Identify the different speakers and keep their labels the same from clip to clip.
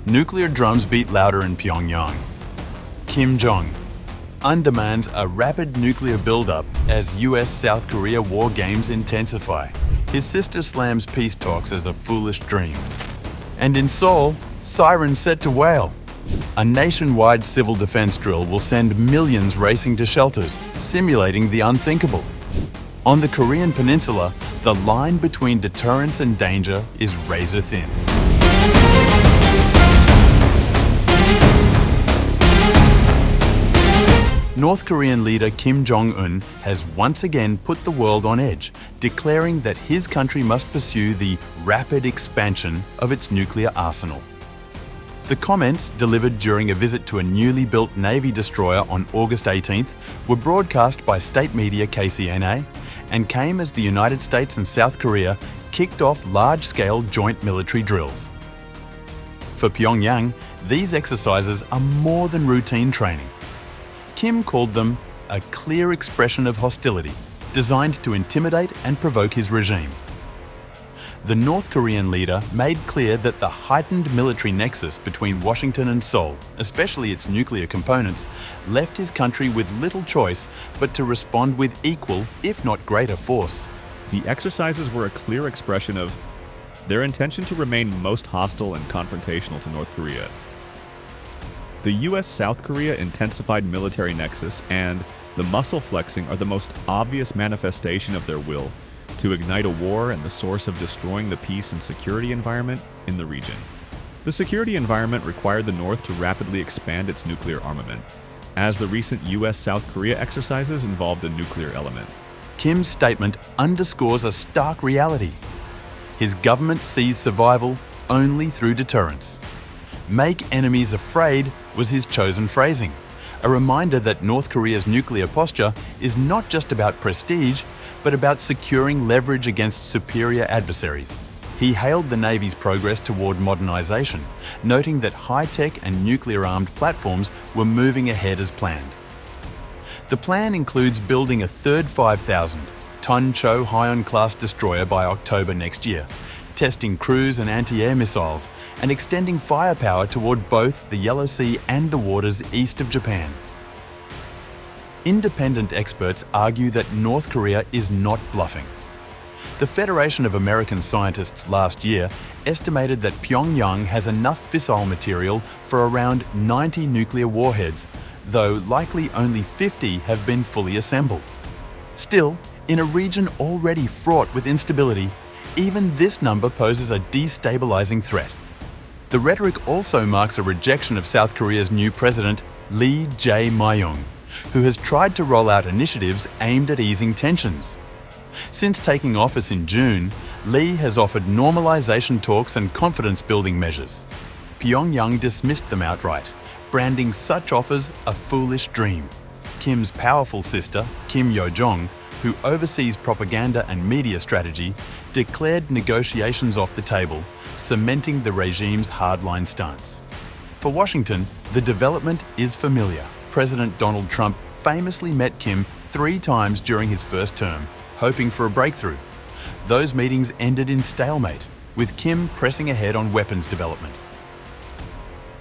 Speaker 1: nuclear drums beat louder in Pyongyang. Kim Jong Un demands a rapid nuclear buildup as US-South Korea war games intensify. His sister slams peace talks as a foolish dream. And in Seoul, sirens set to wail. A nationwide civil defense drill will send millions racing to shelters, simulating the unthinkable. On the Korean peninsula, the line between deterrence and danger is razor thin. North Korean leader Kim Jong Un has once again put the world on edge, declaring that his country must pursue the rapid expansion of its nuclear arsenal. The comments, delivered during a visit to a newly built Navy destroyer on August 18th, were broadcast by state media KCNA and came as the United States and South Korea kicked off large-scale joint military drills. For Pyongyang, these exercises are more than routine training. Kim called them a clear expression of hostility, designed to intimidate and provoke his regime. The North Korean leader made clear that the heightened military nexus between Washington and Seoul, especially its nuclear components, left his country with little choice but to respond with equal, if not greater, force.
Speaker 2: The exercises were a clear expression of their intention to remain most hostile and confrontational to North Korea. The US-South Korea intensified military nexus and the muscle flexing are the most obvious manifestation of their will to ignite a war and the source of destroying the peace and security environment in the region. The security environment required the North to rapidly expand its nuclear armament, as the recent US-South Korea exercises involved a nuclear element.
Speaker 1: Kim's statement underscores a stark reality. His government sees survival only through deterrence. "Make enemies afraid" was his chosen phrasing, a reminder that North Korea's nuclear posture is not just about prestige, but about securing leverage against superior adversaries. He hailed the Navy's progress toward modernization, noting that high-tech and nuclear-armed platforms were moving ahead as planned. The plan includes building a third 5,000-ton Cho Hyun-class destroyer by October next year, testing cruise and anti-air missiles, and extending firepower toward both the Yellow Sea and the waters east of Japan. Independent experts argue that North Korea is not bluffing. The Federation of American Scientists last year estimated that Pyongyang has enough fissile material for around 90 nuclear warheads, though likely only 50 have been fully assembled. Still, in a region already fraught with instability, even this number poses a destabilizing threat. The rhetoric also marks a rejection of South Korea's new president, Lee Jae-myung, who has tried to roll out initiatives aimed at easing tensions. Since taking office in June, Lee has offered normalization talks and confidence-building measures. Pyongyang dismissed them outright, branding such offers a foolish dream. Kim's powerful sister, Yo Jong, who oversees propaganda and media strategy, declared negotiations off the table, cementing the regime's hardline stance. For Washington, the development is familiar. President Donald Trump famously met Kim 3 times during his first term, hoping for a breakthrough. Those meetings ended in stalemate, with Kim pressing ahead on weapons development.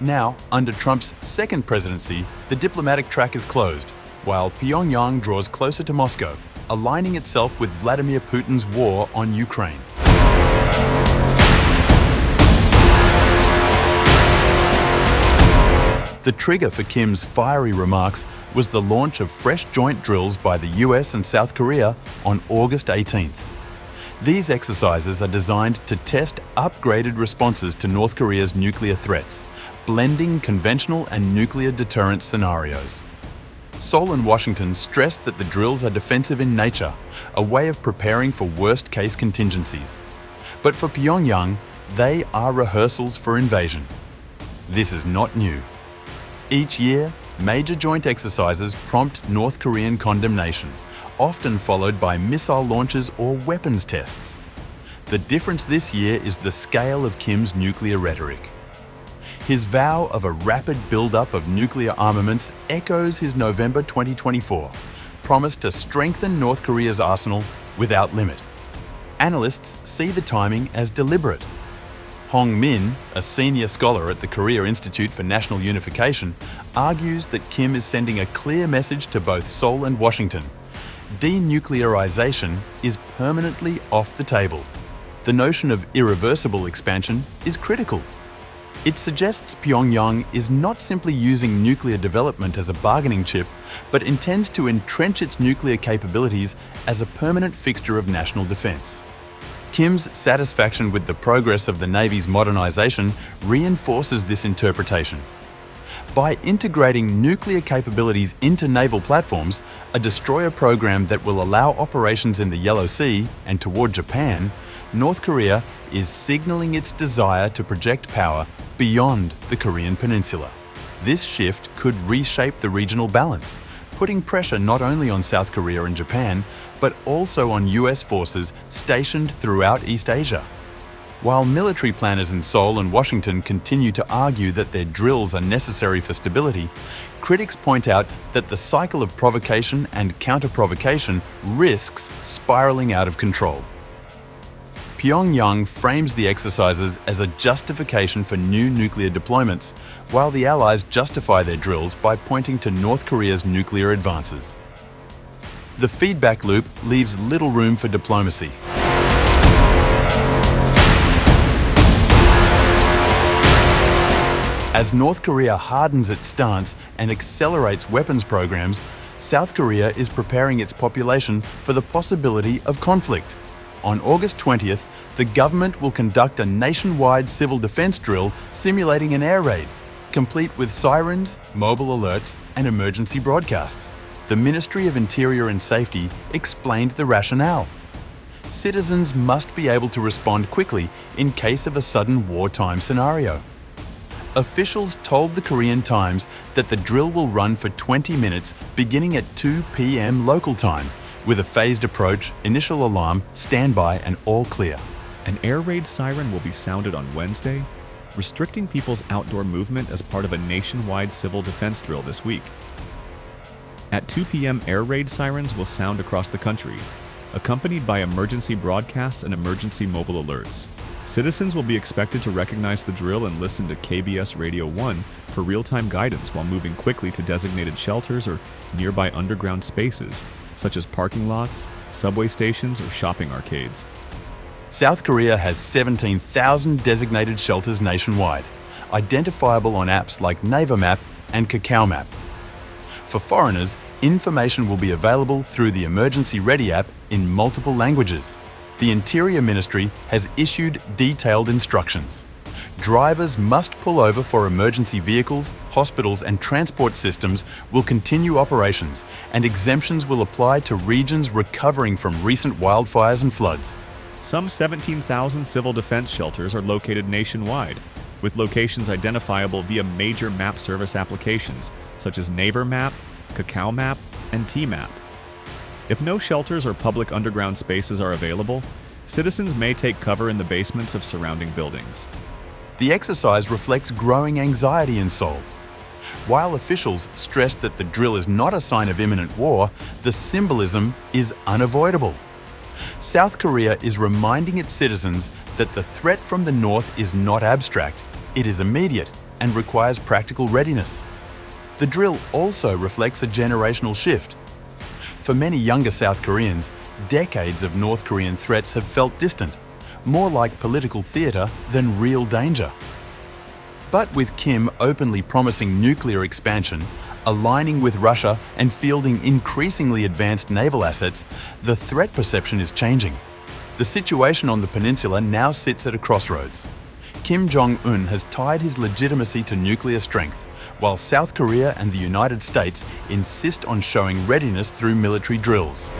Speaker 1: Now, under Trump's second presidency, the diplomatic track is closed, while Pyongyang draws closer to Moscow, aligning itself with Vladimir Putin's war on Ukraine. The trigger for Kim's fiery remarks was the launch of fresh joint drills by the US and South Korea on August 18th. These exercises are designed to test upgraded responses to North Korea's nuclear threats, blending conventional and nuclear deterrence scenarios. Seoul and Washington stressed that the drills are defensive in nature, a way of preparing for worst-case contingencies. But for Pyongyang, they are rehearsals for invasion. This is not new. Each year, major joint exercises prompt North Korean condemnation, often followed by missile launches or weapons tests. The difference this year is the scale of Kim's nuclear rhetoric. His vow of a rapid build-up of nuclear armaments echoes his November 2024 promise to strengthen North Korea's arsenal without limit. Analysts see the timing as deliberate. Hong Min, a senior scholar at the Korea Institute for National Unification, argues that Kim is sending a clear message to both Seoul and Washington. Denuclearization is permanently off the table. The notion of irreversible expansion is critical. It suggests Pyongyang is not simply using nuclear development as a bargaining chip, but intends to entrench its nuclear capabilities as a permanent fixture of national defense. Kim's satisfaction with the progress of the Navy's modernization reinforces this interpretation. By integrating nuclear capabilities into naval platforms, a destroyer program that will allow operations in the Yellow Sea and toward Japan, North Korea is signaling its desire to project power beyond the Korean peninsula. This shift could reshape the regional balance, putting pressure not only on South Korea and Japan, but also on US forces stationed throughout East Asia. While military planners in Seoul and Washington continue to argue that their drills are necessary for stability, critics point out that the cycle of provocation and counter-provocation risks spiraling out of control. Pyongyang frames the exercises as a justification for new nuclear deployments, while the Allies justify their drills by pointing to North Korea's nuclear advances. The feedback loop leaves little room for diplomacy. As North Korea hardens its stance and accelerates weapons programs, South Korea is preparing its population for the possibility of conflict. On August 20th, the government will conduct a nationwide civil defense drill simulating an air raid, complete with sirens, mobile alerts, and emergency broadcasts. The Ministry of Interior and Safety explained the rationale. Citizens must be able to respond quickly in case of a sudden wartime scenario. Officials told the Korean Times that the drill will run for 20 minutes beginning at 2 p.m. local time, with a phased approach, initial alarm, standby, and all clear.
Speaker 2: An air raid siren will be sounded on Wednesday, restricting people's outdoor movement as part of a nationwide civil defense drill this week. At 2 p.m., air raid sirens will sound across the country, accompanied by emergency broadcasts and emergency mobile alerts. Citizens will be expected to recognize the drill and listen to KBS Radio 1 for real-time guidance while moving quickly to designated shelters or nearby underground spaces, such as parking lots, subway stations, or shopping arcades.
Speaker 1: South Korea has 17,000 designated shelters nationwide, identifiable on apps like Map and Map. For foreigners, information will be available through the Emergency Ready app in multiple languages. The Interior Ministry has issued detailed instructions. Drivers must pull over for emergency vehicles, hospitals, and transport systems will continue operations, and exemptions will apply to regions recovering from recent wildfires and floods.
Speaker 2: Some 17,000 civil defense shelters are located nationwide, with locations identifiable via major map service applications such as Map, Map, and Map. If no shelters or public underground spaces are available, citizens may take cover in the basements of surrounding buildings.
Speaker 1: The exercise reflects growing anxiety in Seoul. While officials stress that the drill is not a sign of imminent war, the symbolism is unavoidable. South Korea is reminding its citizens that the threat from the north is not abstract, it is immediate and requires practical readiness. The drill also reflects a generational shift. For many younger South Koreans, decades of North Korean threats have felt distant, more like political theatre than real danger. But with Kim openly promising nuclear expansion, aligning with Russia and fielding increasingly advanced naval assets, the threat perception is changing. The situation on the peninsula now sits at a crossroads. Jong Un has tied his legitimacy to nuclear strength, while South Korea and the United States insist on showing readiness through military drills.